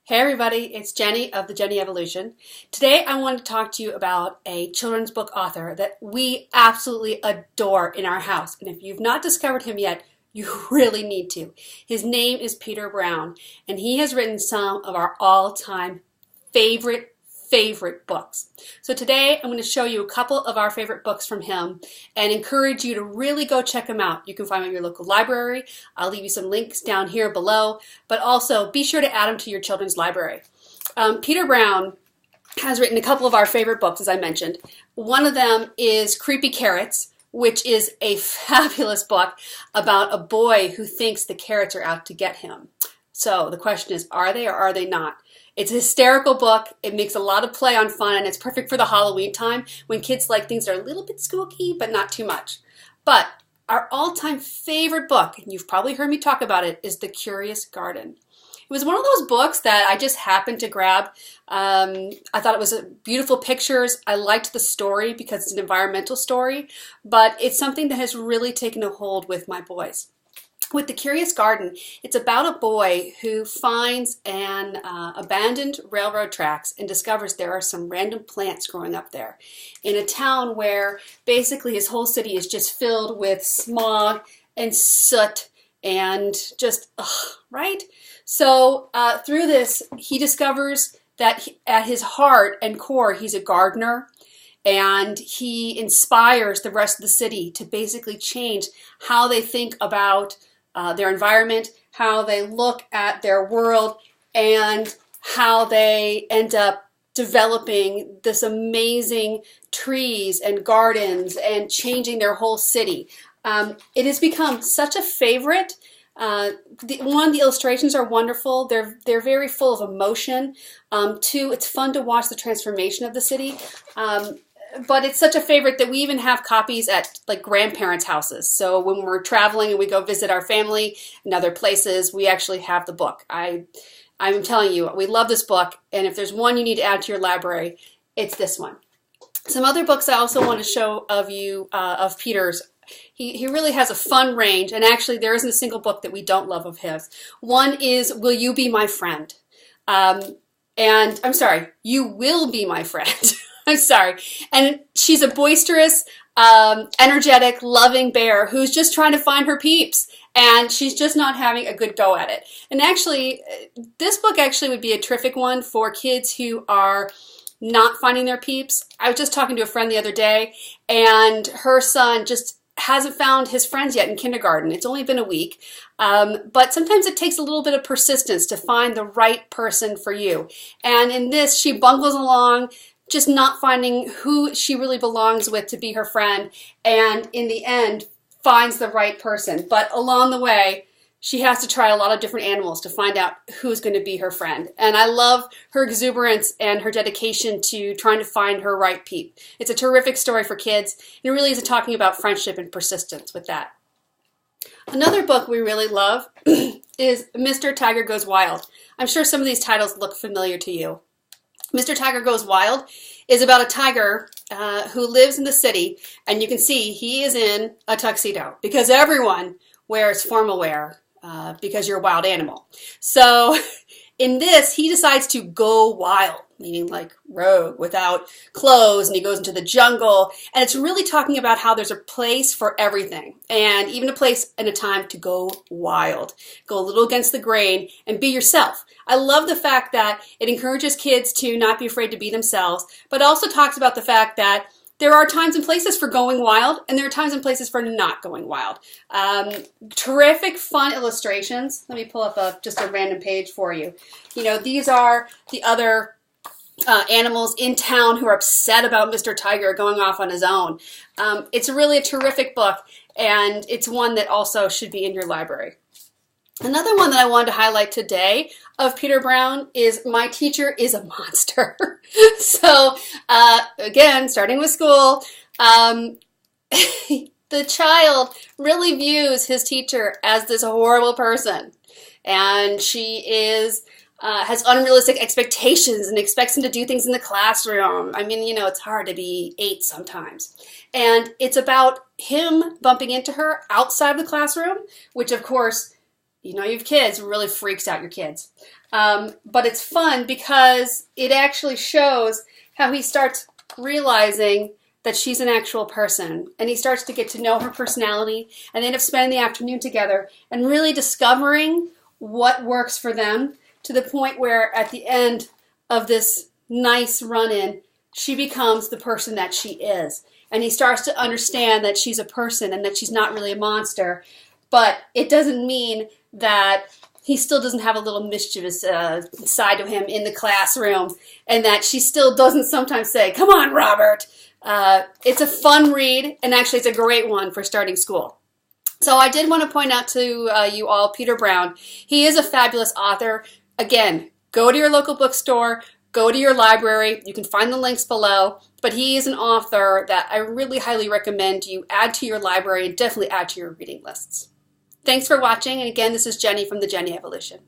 Hey everybody, it's Jenny of the Jenny Evolution. Today I want to talk to you about a children's book author that we absolutely adore in our house. And if you've not discovered him yet, you really need to. His name is Peter Brown, and he has written some of our all-time favorite books. So today I'm going to show you a couple of our favorite books from him and encourage you to really go check them out. You can find them at your local library. I'll leave you some links down here below, but also be sure to add them to your children's library. Peter Brown has written a couple of our favorite books, as I mentioned. One of them is Creepy Carrots, which is a fabulous book about a boy who thinks the carrots are out to get him. So the question is, are they or are they not? It's a hysterical book. It makes a lot of play on fun, and it's perfect for the Halloween time when kids like things that are a little bit spooky, but not too much. But our all-time favorite book, and you've probably heard me talk about it, is The Curious Garden. It was one of those books that I just happened to grab. I thought it was beautiful pictures. I liked the story because it's an environmental story, but it's something that has really taken a hold with my boys. With The Curious Garden, it's about a boy who finds an abandoned railroad tracks and discovers there are some random plants growing up there in a town where basically his whole city is just filled with smog and soot and just, right? So through this, he discovers that at his heart and core, he's a gardener. And he inspires the rest of the city to basically change how they think about their environment, how they look at their world, and how they end up developing this amazing trees and gardens and changing their whole city. It has become such a favorite. The illustrations are wonderful. They're very full of emotion. Two, it's fun to watch the transformation of the city. But it's such a favorite that we even have copies at like grandparents' houses. So when we're traveling and we go visit our family in other places, we actually have the book. I'm telling you, we love this book. And if there's one you need to add to your library, it's this one. Some other books I also want to show of you, of Peter's. He really has a fun range. And actually, there isn't a single book that we don't love of his. One is Will You Be My Friend? And I'm sorry, You Will Be My Friend. I'm sorry. And she's a boisterous, energetic, loving bear who's just trying to find her peeps. And she's just not having a good go at it. And actually, this book actually would be a terrific one for kids who are not finding their peeps. I was just talking to a friend the other day, and her son just hasn't found his friends yet in kindergarten. It's only been a week. But sometimes it takes a little bit of persistence to find the right person for you. And in this, she bungles along, just not finding who she really belongs with to be her friend, and in the end finds the right person. But along the way, she has to try a lot of different animals to find out who's going to be her friend. And I love her exuberance and her dedication to trying to find her right peep. It's a terrific story for kids, and it really is talking about friendship and persistence with that. Another book we really love is Mr. Tiger Goes Wild. I'm sure some of these titles look familiar to you. Mr. Tiger Goes Wild is about a tiger who lives in the city, and you can see he is in a tuxedo because everyone wears formal wear because you're a wild animal. So in this, he decides to go wild, meaning like rogue, without clothes, and he goes into the jungle, and it's really talking about how there's a place for everything, and even a place and a time to go wild. Go a little against the grain and be yourself. I love the fact that it encourages kids to not be afraid to be themselves, but also talks about the fact that there are times and places for going wild, and there are times and places for not going wild. Terrific, fun illustrations. Let me pull up just a random page for you. You know, these are the other animals in town who are upset about Mr. Tiger going off on his own. It's really a terrific book, and it's one that also should be in your library. Another one that I wanted to highlight today of Peter Brown is My Teacher is a Monster. So again, starting with school, the child really views his teacher as this horrible person. And she has unrealistic expectations and expects him to do things in the classroom. I mean, you know, it's hard to be 8 sometimes. And it's about him bumping into her outside of the classroom, which of course, you know, you have kids, really freaks out your kids. But it's fun because it actually shows how he starts realizing that she's an actual person, and he starts to get to know her personality, and they end up spending the afternoon together and really discovering what works for them, to the point where at the end of this nice run-in, she becomes the person that she is. And he starts to understand that she's a person and that she's not really a monster. But it doesn't mean that he still doesn't have a little mischievous side to him in the classroom, and that she still doesn't sometimes say, "Come on, Robert." It's a fun read, and actually it's a great one for starting school. So I did want to point out to you all Peter Brown. He is a fabulous author. Again, go to your local bookstore, go to your library. You can find the links below. But he is an author that I really highly recommend you add to your library and definitely add to your reading lists. Thanks for watching. And again, this is Jenny from the Jenny Evolution.